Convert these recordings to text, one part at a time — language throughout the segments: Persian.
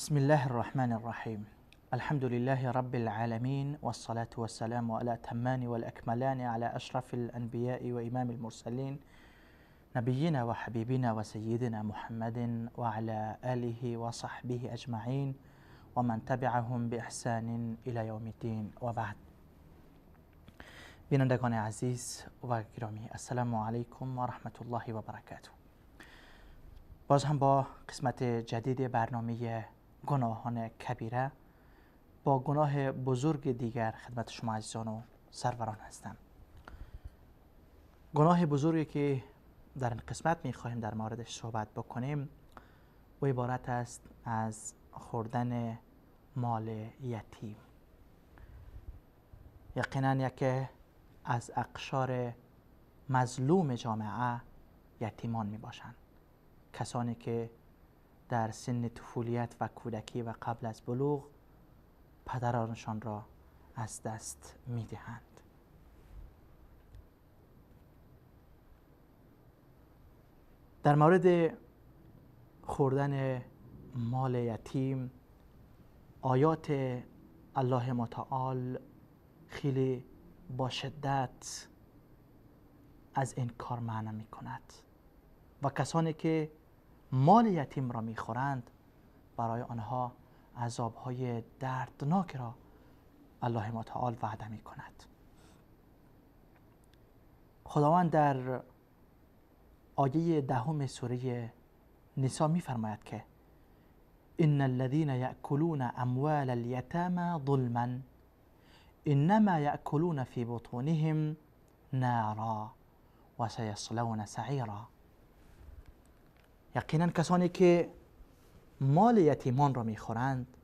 بسم الله الرحمن الرحيم. الحمد لله رب العالمين، والصلاة والسلام على الأتمان والأكملان على أشرف الأنبياء وإمام المرسلين نبينا وحبيبنا وسيدنا محمد وعلى آله وصحبه أجمعين ومن تبعهم بإحسان إلى يوم الدين وبعد. بینندگان عزیز و گرامی، السلام علیکم و رحمت الله و برکاته. باز هم با قسمت جدید برنامه گناهان کبیره با گناه بزرگ دیگر خدمت شما عزیزان و سروران هستم. گناه بزرگی که در این قسمت می‌خواهیم در موردش صحبت بکنیم و عبارت است از خوردن مال یتیم. یقینا یکی از اقشار مظلوم جامعه یتیمان می باشند، کسانی که در سن طفولیت و کودکی و قبل از بلوغ پدرانشان را از دست می دهند. در مورد خوردن مال یتیم آیات الله متعال خیلی با شدت از این کار معنی می کند و کسانی که مال یتیم را می خورند برای آنها عذابهای دردناک را الله متعال وعده می کند. خداوند در آیه 10 سوره نساء می فرماید که ان الذين يأكلون اموال اليتامى ظلما انما يأكلون في بطونهم نارا و سيصلون سعیرا. یقینا کسانی که مال یتیمان را میخورند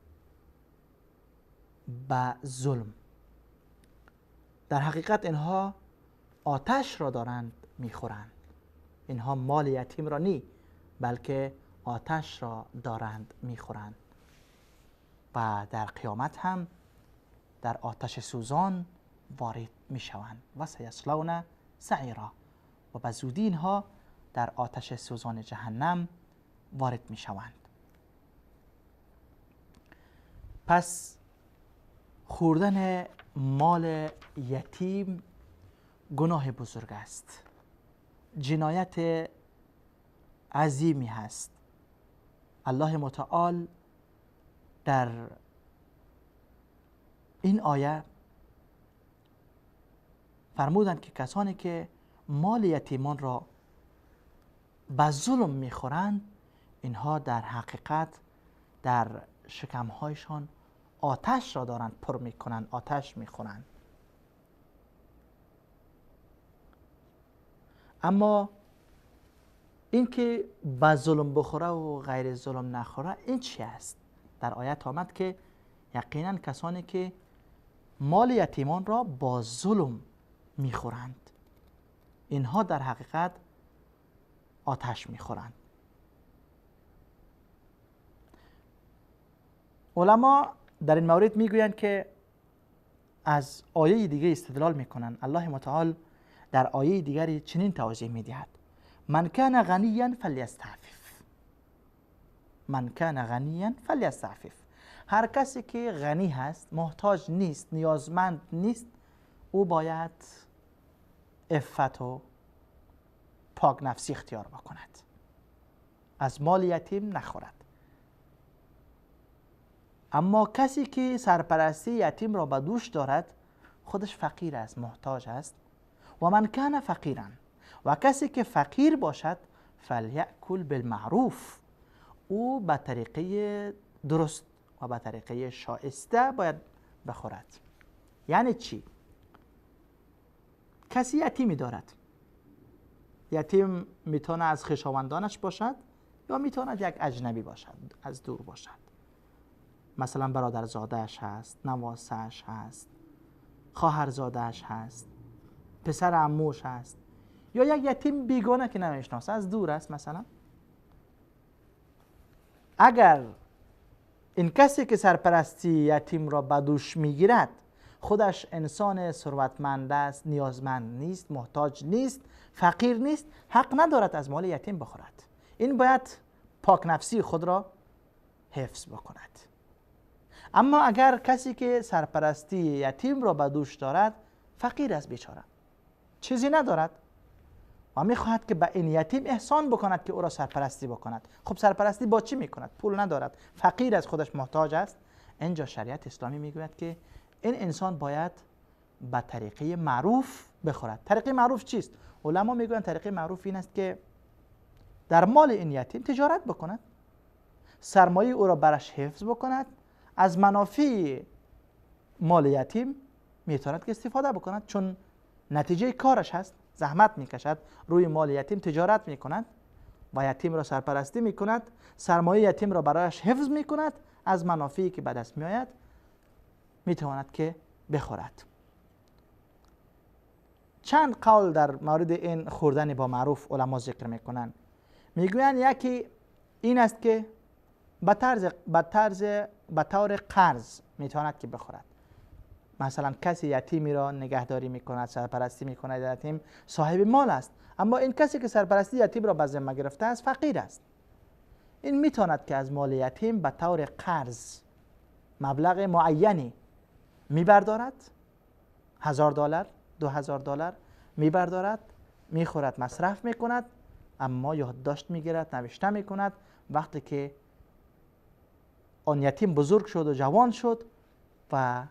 به ظلم، در حقیقت اینها آتش را دارند میخورند. اینها مال یتیم را نی، بلکه آتش را دارند میخورند و در قیامت هم در آتش سوزان وارد میشوند و سیصلون سعیرا، و به زودی اینها در آتش سوزان جهنم وارد میشوند. پس خوردن مال یتیم گناه بزرگ است، جنایت عظیمی هست. الله متعال در این آیه فرمودند که کسانی که مال یتیمان را به ظلم میخورند اینها در حقیقت در شکمهایشان آتش را دارند پر میکنند، آتش میخورند. اما این که به ظلم بخوره و غیر ظلم نخوره این چی است؟ در آیت آمد که یقینا کسانی که مال یتیمان را با ظلم میخورند اینها در حقیقت آتش میخورند. علما در این مورد میگویند که از آیه دیگه استدلال میکنند. الله متعال در آیه دیگری چنین توضیح میدهد: من کان غنیا فلیستعفف. من کان غنیا فلیستعفف. هر کسی که غنی هست، محتاج نیست، نیازمند نیست، او باید عفت و پاک نفسی اختیار بکند، از مال یتیم نخورد. اما کسی که سرپرستی یتیم را به دوش دارد خودش فقیر است، محتاج است. و من کان فقیرا، و کسی که فقیر باشد فلیأکل بالمعروف، او به طریقه درست و به طریقه شایسته باید بخورد. یعنی چی؟ کسی یتیمی دارد، یتیم میتونه از خویشاوندانش باشد یا میتونه یک اجنبی باشد، از دور باشد. مثلا برادرزادهش هست، نواسهش هست، خواهرزادهش هست، پسر عموش هست، یا یک یتیم بیگانه که نمیشناسه، از دور است. مثلا اگر این کسی که سرپرستی یتیم را به دوش میگیرد خودش انسان ثروتمند است، نیازمند نیست، محتاج نیست، فقیر نیست، حق ندارد از مال یتیم بخورد. این باید پاک نفسی خود را حفظ بکند. اما اگر کسی که سرپرستی یتیم را به دوش دارد، فقیر است بیچاره، چیزی ندارد و میخواهد که به این یتیم احسان بکند که او را سرپرستی بکند. خب سرپرستی با چی میکند؟ پول ندارد، فقیر است، خودش محتاج است. اینجا شریعت اسلامی میگوید که این انسان باید به طریقه معروف بخورد. طریقه معروف چیست؟ علما میگویند طریقه معروف این است که در مال این یتیم تجارت بکند، سرمایه او را برش حفظ بکند، از منافع مال یتیم میتواند که استفاده بکند، چون نتیجه کارش هست، زحمت میکشد، روی مال یتیم تجارت میکند و یتیم را سرپرستی میکند، سرمایه یتیم را برایش حفظ میکند، از منافعی که به دست میآید میتواند که بخورد. چند قول در مورد این خوردن با معروف علما ذکر میکنند. میگویند یکی این است که به طور قرض میتواند که بخورد. مثلا کسی یتیمی را نگهداری میکند، سرپرستی میکند، یتیم صاحب مال است، اما این کسی که سرپرستی یتیم را به ذمه گرفته است فقیر است. این میتواند که از مال یتیم به طور قرض مبلغ معینی میبردارد، $1000 $2000 میبردارد، میخورد، مصرف میکند، اما یادداشت میگیرد، نوشته میکند. وقتی که آن یتیم بزرگ شد و جوان شد و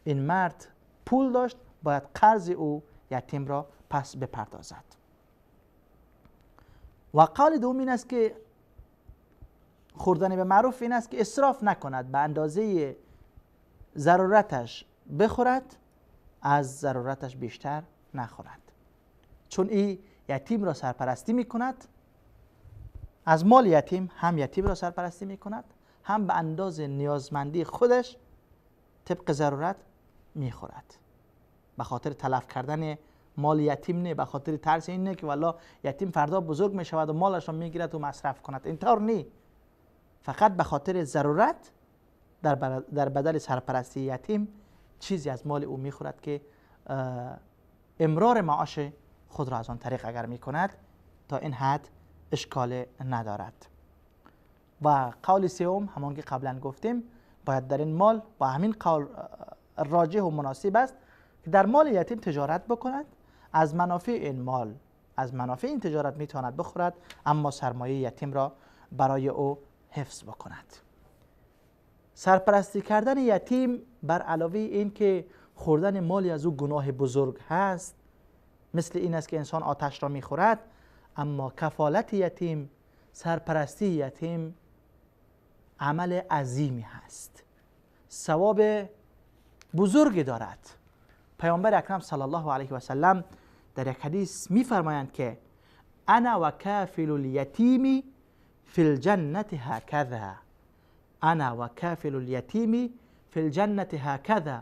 این مرد پول داشت، باید قرض او یتیم را پس بپردازد. و قول دوم این است که خوردن به معروف این است که اسراف نکند، به اندازه ضرورتش بخورد، از ضرورتش بیشتر نخورد، چون این یتیم را سرپرستی میکند، از مال یتیم هم یتیم را سرپرستی میکند، هم به اندازه نیازمندی خودش طبق ضرورت میخورد. به خاطر تلف کردن مال یتیم نه، به خاطر ترس این نه که والله یتیم فردا بزرگ میشود و مالش را میگیرد و مصرف کند، اینطور نه. فقط به خاطر ضرورت در بدل سرپرستی یتیم چیزی از مال او میخورد که امرار معاش خود را از آن طریق اگر میکند تا این حد اشکال ندارد. و قول سوم همان که قبلا گفتیم، باید در این مال و همین قول راجح و مناسب است که در مال یتیم تجارت بکند، از منافع این مال، از منافع این تجارت میتواند بخورد، اما سرمایه یتیم را برای او حفظ بکند. سرپرستی کردن یتیم بر علاوه این که خوردن مالی از او گناه بزرگ هست، مثل این است که انسان آتش را میخورد، اما کفالت یتیم، سرپرستی یتیم عمل عظیمی هست، ثواب بزرگی دارد. پیامبر اکرم صلی الله علیه و سلم در یک حدیث میفرمایند که انا و کافل الیتیم فی الجنة هکذا، انا و کافل الیتیم فی الجنة هکذا.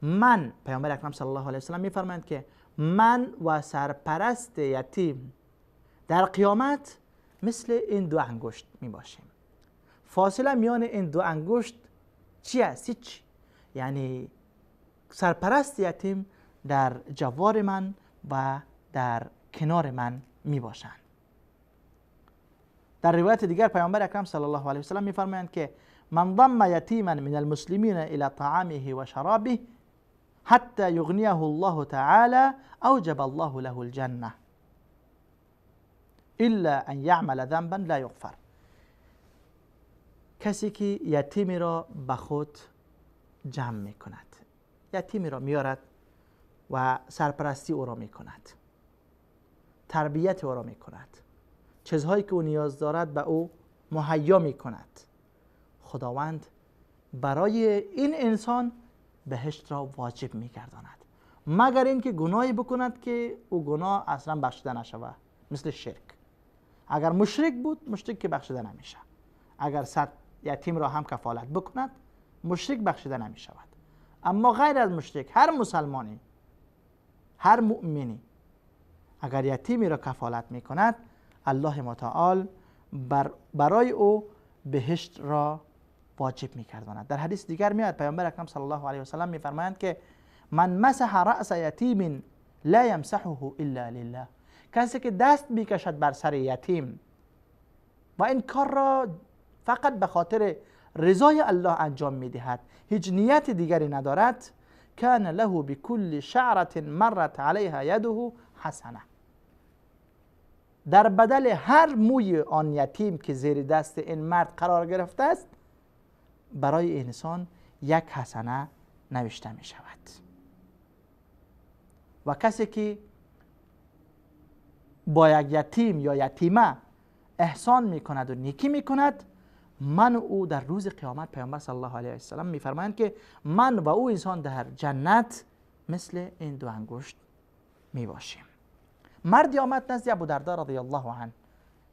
من، پیامبر اکرم صلی الله علیه و سلم میفرمایند که من و سرپرست یتیم در قیامت مثل این دو انگشت می باشیم. فاصله میان این دو انگشت چی است؟ هیچ. یعنی سرپرست یتیم در جوار من و در کنار من می باشند. در روایت دیگر پیامبر اکرم صلی الله علیه و سلم می فرمایند که من ضم یتیما من المسلمین الى طعامه و شرابه حتی یغنیه الله تعالی اوجب الله له الجنه الا ان یعمل ذنبا لا یغفر. کسی که یتیمی را به خود جمع می کند، یتیمی را میارد و سرپرستی او را می کند، تربیت او را می کند، چیزهایی که او نیاز دارد به او مهیا می کند، خداوند برای این انسان بهشت را واجب می گرداند، مگر اینکه گناهی بکند که او گناه اصلا بخشیده نشود، مثل شرک. اگر مشرک بود، مشرک که بخشیده نمیشه. اگر یتیم را هم کفالت بکند، مشرک بخشیده نمی شود. اما غیر از مشرک، هر مسلمانی، هر مؤمنی اگر یتیمی را کفالت می کند، الله متعال برای او بهشت را واجب می گرداند. در حدیث دیگر میاد پیامبر اکرم صلی الله علیه و سلم می فرمایند که من مسح رأس یتیم لا یمسحه الا لله. کسی که دست میکشد بر سر یتیم و این کار را فقط به خاطر رضای الله انجام میدهد، هیچ نیت دیگری ندارد، کان له بكل شعرة مرت علیها یده حسنه، در بدل هر موی آن یتیم که زیر دست این مرد قرار گرفته است برای انسان یک حسنه نوشته می شود. و کسی که با یک یتیم یا یتیمه احسان می کند و نیکی می کند، من و او در روز قیامت، پیامبر صلی الله علیه و سلم می فرمایند که من و او انسان در جنت مثل این دو انگشت می باشیم. مردی آمد نزد ابودردا رضی الله عنه،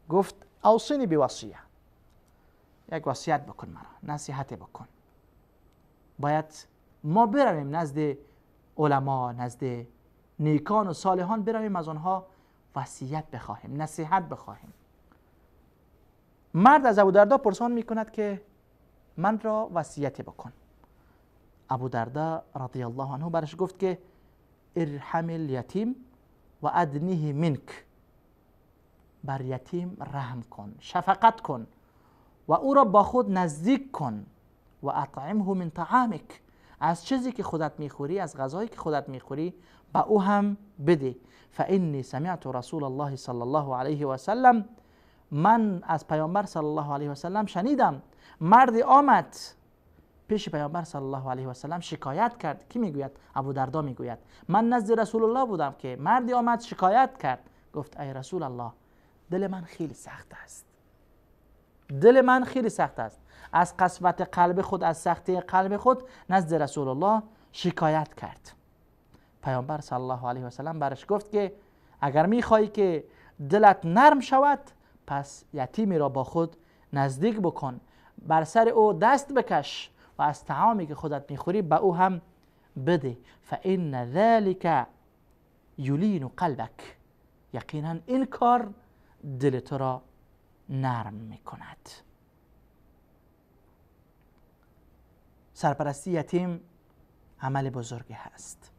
گفت اوصینی بوصیه، یک وصیت بکن مرا، نصیحت بکن. باید ما برویم نزد علما، نزد نیکان و صالحان، برویم از آنها وصیت بخواهیم، نصیحت بخواهیم. مرد از ابودردا پرسان میکند که من را وصیت بکن. ابودردا رضی الله عنه برش گفت که ارحم الیتیم و ادنیه منک، بر یتیم رحم کن، شفقت کن و او را با خود نزدیک کن. و اطعمه من طعامک، از چیزی که خودت میخوری، از غذایی که خودت میخوری با او هم بده. فانی سمعت رسول الله صلی الله علیه و سلم، من از پیامبر صلی الله علیه و سلم شنیدم مردی آمد پیش پیامبر صلی الله علیه و سلم شکایت کرد. کی میگوید؟ ابودردا میگوید من نزد رسول الله بودم که مردی آمد شکایت کرد. گفت ای رسول الله، دل من خیلی سخت است، دل من خیلی سخت است. از قسوت قلب خود، از سختی قلب خود نزد رسول الله شکایت کرد. پیامبر صلی الله علیه و سلم برش گفت که اگر میخواهی که دلت نرم شود، پس یتیمی را با خود نزدیک بکن، بر سر او دست بکش و از طعامی که خودت میخوری به او هم بده. فان ذلک یلین قلبک، یقینا این کار دل تو را نرم میکند. سرپرستی یتیم عمل بزرگی هست.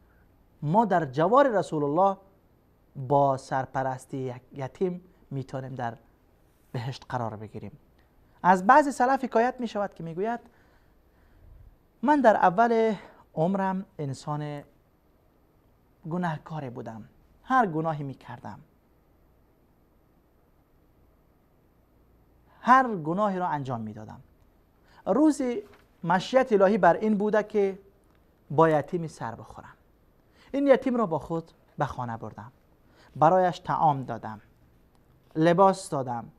ما در جوار رسول الله با سرپرستی یتیم میتونیم در بهشت قرار بگیریم. از بعضی سلف حکایت می شود که میگوید من در اول عمرم انسان گناهکاری بودم، هر گناهی میکردم، هر گناهی را انجام میدادم. روزی مشیت الهی بر این بوده که با یتیمی سر بخورم. این یتیم را با خود به خانه بردم، برایش طعام دادم، لباس دادم،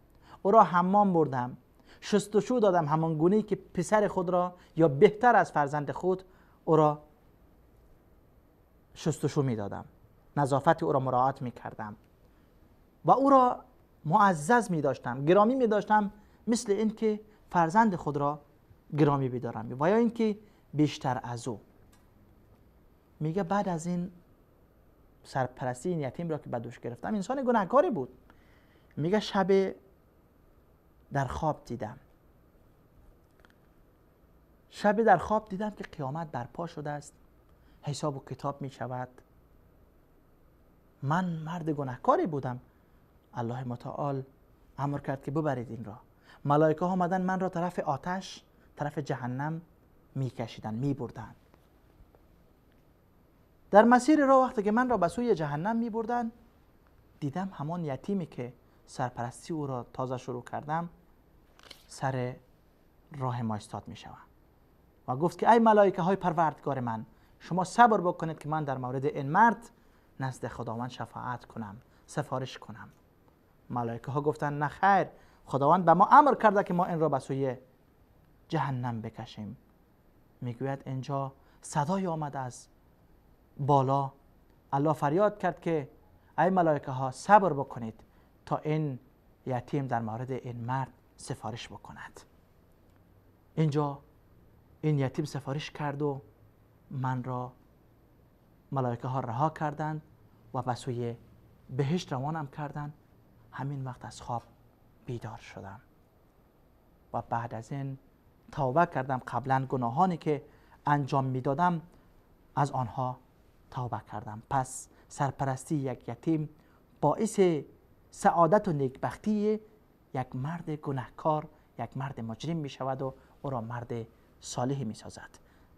او را حمام بردم، شستشو دادم، همان گونه‌ای که پسر خود را یا بهتر از فرزند خود او را شستشو می دادم، نظافت او را مراعات می کردم و او را معزز می داشتم، گرامی می داشتم، مثل این که فرزند خود را گرامی بدارم و یا اینکه بیشتر از او. میگه بعد از این سرپرستی این یتیم را که به دوش گرفتم، انسان گناهکاری بود. میگه شب در خواب دیدم، که قیامت برپا شده است، حساب و کتاب می شود. من مرد گناهکاری بودم. الله متعال امر کرد که ببرید این را. ملائکه ها آمدن من را طرف آتش، طرف جهنم می کشیدن، می بردن. در مسیر راه وقتی که من را به سوی جهنم می بردن، دیدم همان یتیمی که سرپرستی او را تازه شروع کردم سر راه ما ایستاد می شود و گفت که ای ملائکه های پروردگار من، شما صبر بکنید که من در مورد این مرد نزد خداوند شفاعت کنم، سفارش کنم. ملائکه ها گفتن نه خیر، خداوند به ما امر کرده که ما این را به سوی جهنم بکشیم. میگوید اینجا صدای آمد از بالا، الله فریاد کرد که ای ملائکه ها صبر بکنید تا این یتیم در مورد این مرد سفارش بکند. اینجا این یتیم سفارش کرد و من را ملائکه ها رها کردند و به سوی بهشت روانم کردند. همین وقت از خواب بیدار شدم و بعد از این توبه کردم. قبلا گناهانی که انجام میدادم از آنها توبه کردم. پس سرپرستی یک یتیم باعث سعادت و نیکبختی یک مرد گناهکار یک مرد مجرم می شود و او را مرد صالح می سازد.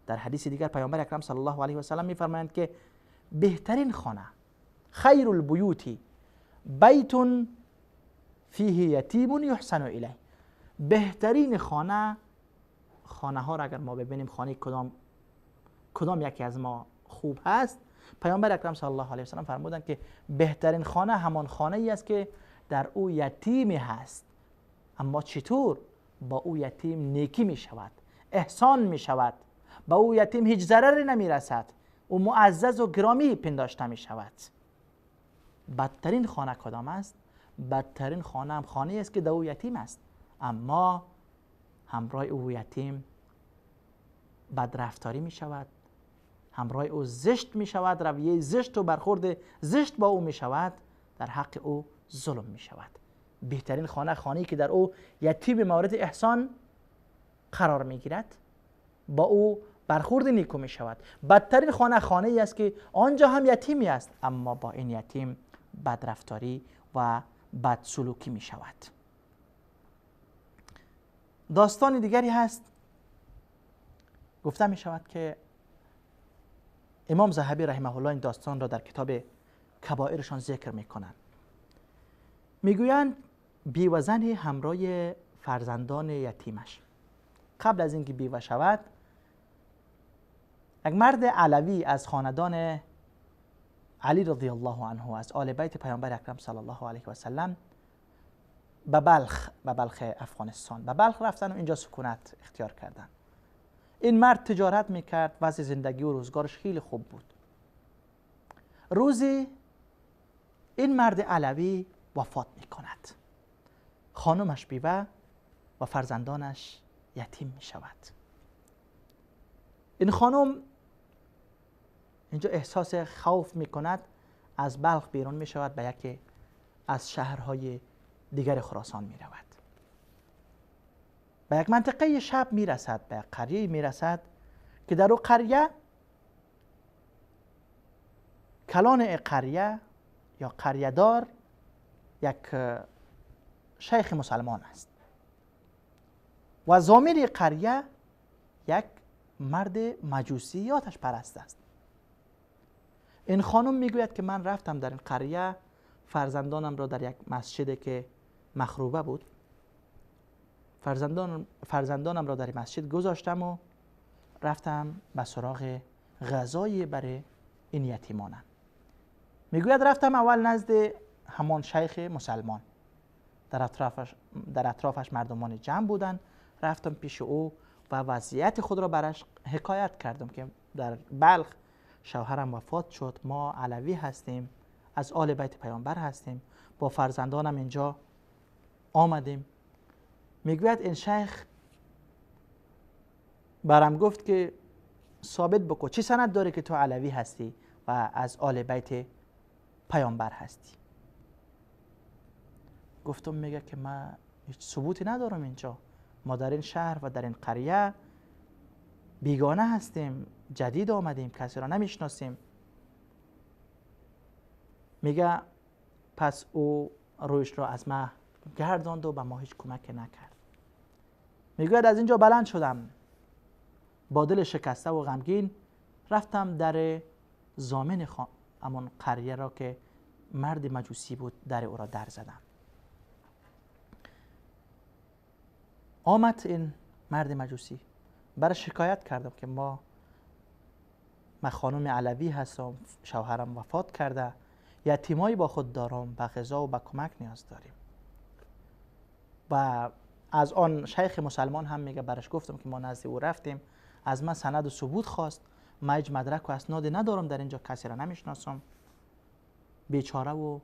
در حدیث دیگر پیامبر اکرم صلی الله علیه و سلم می فرمایند که بهترین خانه، خیر البیوت بیت فیه یتیم یحسن الیه، بهترین خانه ها را اگر ما ببینیم خانه کدام یکی از ما خوب هست، پیامبر اکرم صلی الله علیه و سلم فرمودند که بهترین خانه همان خانه ای است که در او یتیمی هست، اما چطور؟ با او یتیم نیکی می شود، احسان می شود، با او یتیم هیچ ضرری نمی رسد، او معزز و گرامی پنداشته می شود. بدترین خانه کدام است؟ بدترین خانه هم خانه است که در او یتیم است، اما همراه او یتیم بدرفتاری می شود، همراه او زشت می شود، رویه زشت و برخورد زشت با او می شود، در حق او ظلم می شود. بهترین خانه خانه‌ای که در او یتیم مورد احسان قرار می گیرد، با او برخورد نیکو می شود. بدترین خانه خانه‌ای است که آنجا هم یتیمی است، اما با این یتیم بدرفتاری و بدسلوکی می شود. داستان دیگری هست، گفته می شود که امام ذهبی رحمه الله این داستان را در کتاب کبائرشان ذکر می کنند. می گویند بیوه زنی همراه فرزندان یتیمش قبل از اینکه بیوه شود، یک مرد علوی از خاندان علی رضی الله عنه از آل بیت پیامبر اکرم صلی الله علیه و سلم به بلخ افغانستان، به بلخ رفتن و اینجا سکونت اختیار کردن. این مرد تجارت میکرد، وضع زندگی و روزگارش خیلی خوب بود. روزی این مرد علوی وفات میکند، خانمش بیوه و فرزندانش یتیم میشود. این خانم اینجا احساس خوف میکند، از بلخ بیرون میشود، به یکی از شهرهای دیگر خراسان میرود. به یک منطقه شب میرسد، به یک قریه میرسد که در او قریه کلان قریه یا قریه دار یک شیخ مسلمان است و ضامر قریه یک مرد مجوسی یا آتش پرست است. این خانم میگوید که من رفتم در این قریه، فرزندانم را در یک مسجد که مخروبه بود، فرزندانم را در مسجد گذاشتم و رفتم به سراغ غذای برای این یتیمانم. میگوید رفتم اول نزد همان شیخ مسلمان، در اطرافش مردمان جمع بودن، رفتم پیش او و وضعیت خود را برش حکایت کردم که در بلخ شوهرم وفات شد، ما علوی هستیم، از آل بیت پیامبر هستیم، با فرزندانم اینجا آمدیم. میگوید این شیخ برام گفت که ثابت بکن چی سند داره که تو علوی هستی و از آل بیت پیامبر هستی. گفتم میگه که من هیچ ثبوتی ندارم، اینجا ما در این شهر و در این قریه بیگانه هستیم، جدید آمدیم، کسی را نمیشناسیم. میگه پس او رویش را از ما گرداند و به ما هیچ کمک نکرد. میگوید از اینجا بلند شدم با دل شکسته و غمگین، رفتم در ضامن همون قریه را که مرد مجوسی بود، در او را در زدم. آمد این مرد مجوسی، برای شکایت کردم که من خانم علوی هستم، شوهرم وفات کرده، یتیمایی با خود دارم، به غذا و به کمک نیاز داریم. و از آن شیخ مسلمان هم میگه برش گفتم که ما نزد او رفتیم، از من سند و ثبوت خواست، من هیچ مدرک و اسنادی ندارم، در اینجا کسی را نمیشناسم، بیچاره و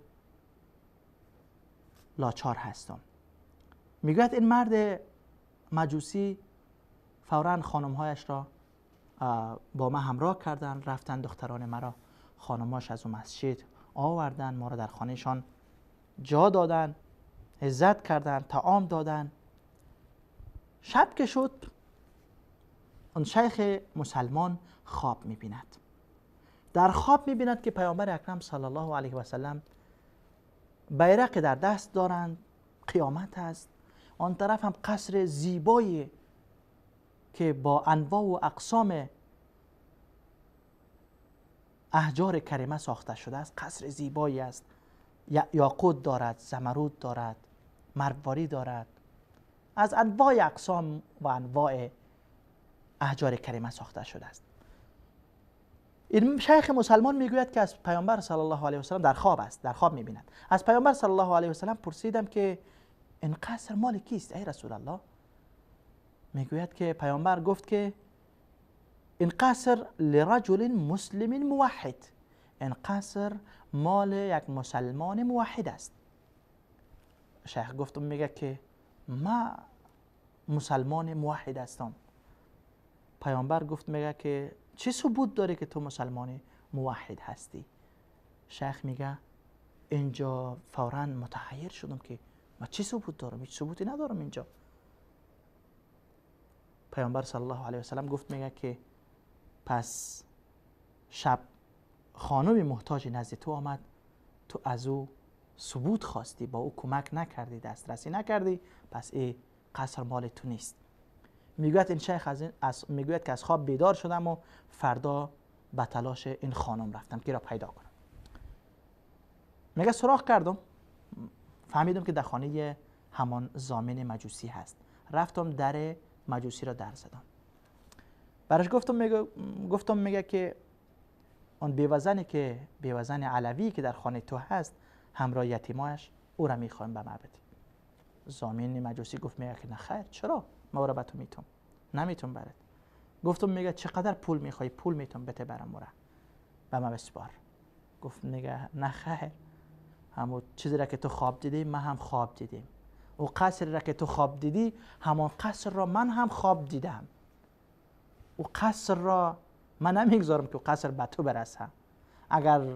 لاچار هستم. میگوید این مرد مجوسی فوراً خانمهایش را با ما همراه کردن، رفتن دختران مرا، خانمهاش از اون مسجد آوردن، ما را در خانهشان جا دادن، عزت کردن، طعام دادن. شب که شد، اون شیخ مسلمان خواب میبیند. در خواب میبیند که پیامبر اکرم صلی الله علیه و سلم بیرق در دست دارند، قیامت است آن طرف هم قصر زیبایی که با انواع و اقسام احجار کریمه ساخته شده است. قصر زیبایی است، یاقوت دارد، زمرد دارد، مرواری دارد، از انواع اقسام و انواع احجار کریمه ساخته شده است. این شیخ مسلمان میگوید که از پیامبر صلی الله علیه و سلم در خواب است، در خواب میبیند. از پیامبر صلی الله علیه و سلم پرسیدم که این قصر مال کیست ای رسول الله؟ میگوید که پیامبر گفت که این قصر لرجل مسلم موحد، این قصر مال یک مسلمان موحد است. شیخ گفتم میگه که ما مسلمان موحد هستم. پیامبر گفت میگه که چه ثبوت داره که تو مسلمان موحد هستی؟ شیخ میگه اینجا فوراً متحیر شدم که ما چه ثبوت دارم؟ هیچ ثبوتی ندارم اینجا. پیامبر صلی الله علیه و سلم گفت میگه که پس شب خانم محتاج نزد تو آمد، تو از او ثبوت خواستی، با او کمک نکردی، دسترسی نکردی، پس این قصر مال تو نیست. میگوید این شیخ میگوید که از خواب بیدار شدم و فردا به تلاش این خانم رفتم که را پیدا کنم. میگه سراغ کردم، فهمیدم که در خانه همان ضامن مجوسی هست. رفتم در مجوسی را در زدم. براش گفتم میگه که اون بیوزنی که بیوزن علوی که در خانه تو هست همراه یتیمایش، او را میخوایم به معبد. ضامن مجوسی گفت میگه که نه خیر، چرا؟ ما را به تو میتونم، نمیتونم برات. گفتم میگه چقدر پول میخوای؟ پول میتونم بده برام مورا به ما بسپار. گفت میگه نه خیر، همون چیزی را که تو خواب دیدی من هم خواب دیدیم، و قصر را که تو خواب دیدی همان قصر را من هم خواب دیدم. و قصر را من نمیگذارم که قصر به تو برسه. اگر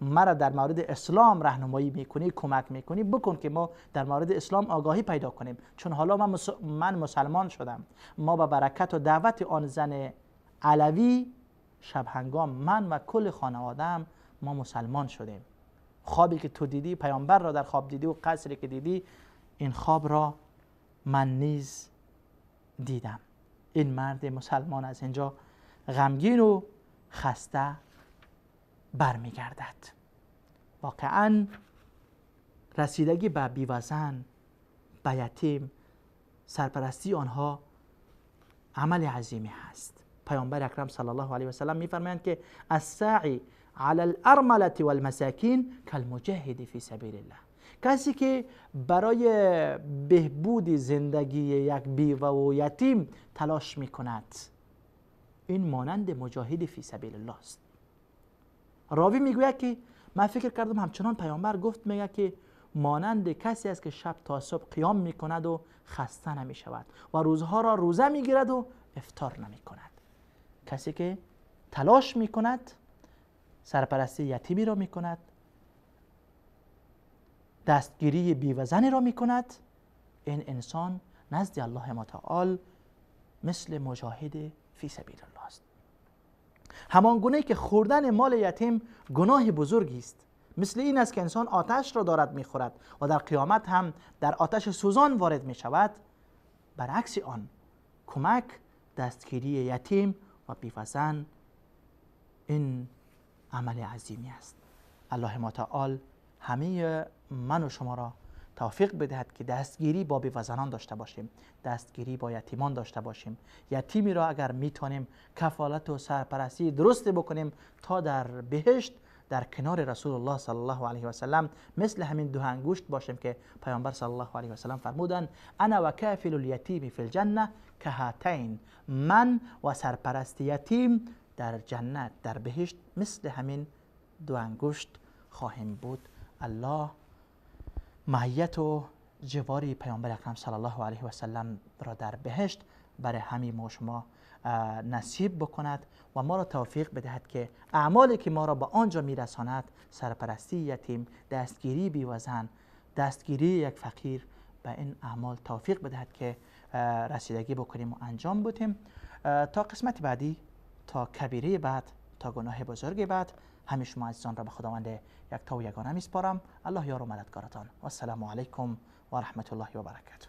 مرا در مورد اسلام راهنمایی میکنی، کمک میکنی، بکن که ما در مورد اسلام آگاهی پیدا کنیم. چون حالا من مسلمان شدم. ما با برکت و دعوت آن زن علوی شب هنگام من و کل خانواده‌ام ما مسلمان شدیم. خوابی که تو دیدی، پیامبر را در خواب دیدی و قصری که دیدی، این خواب را من نیز دیدم. این مرد مسلمان از اینجا غمگین و خسته برمیگردد. واقعا رسیدگی به بیوزن، به یتیم، سرپرستی آنها عمل عظیمی هست. پیامبر اکرم صلی الله علیه و سلم میفرمایند که الساعی علی الارمله والمساکین کالمجاهد فی سبیل الله. کسی که برای بهبود زندگی یک بیوه و یتیم تلاش میکند، این مانند مجاهد فی سبیل الله است. راوی میگوید که من فکر کردم همچنان پیامبر گفت، میگه که مانند کسی است که شب تا صبح قیام میکند و خسته نمیشود و روزها را روزه میگیرد و افطار نمیکند. کسی که تلاش میکند، سرپرستی یتیمی را میکند، دستگیری بیوزنی را میکند، این انسان نزد الله متعال مثل مجاهد فی سبیل الله است. همان گونه که خوردن مال یتیم گناه بزرگی است، مثل این است که انسان آتش را دارد میخورد و در قیامت هم در آتش سوزان وارد می شود. برعکس آن، کمک، دستگیری یتیم و بیوزن این عمل عظیمی است. الله متعال همه من و شما را توفیق بدهد که دستگیری با بیوزنان داشته باشیم، دستگیری با یتیمان داشته باشیم. یتیمی را اگر میتونیم کفالت و سرپرستی درست بکنیم تا در بهشت در کنار رسول الله صلی الله علیه و سلم مثل همین دو انگشت باشیم که پیامبر صلی الله علیه و سلم فرمودند انا و کافل الیتیم فی الجنه کهاتین، من و سرپرست یتیم در جنت، در بهشت مثل همین دو انگشت خواهیم بود. الله معیت و جواری پیامبر اکرم صلی الله علیه و سلم را در بهشت برای همه ما شما نصیب بکند و ما را توفیق بدهد که اعمالی که ما را به آنجا میرساند، سرپرستی یتیم، دستگیری بیوزن، دستگیری یک فقیر، به این اعمال توفیق بدهد که رسیدگی بکنیم و انجام بدیم. تا قسمت بعدی، تا کبیره بعد، تا گناه بزرگ بعد، همه شما عزیزان را به خداوند یکتا و یگانه میسپارم. الله یار و مددگارتان. و السلام علیکم و رحمت الله و برکاته.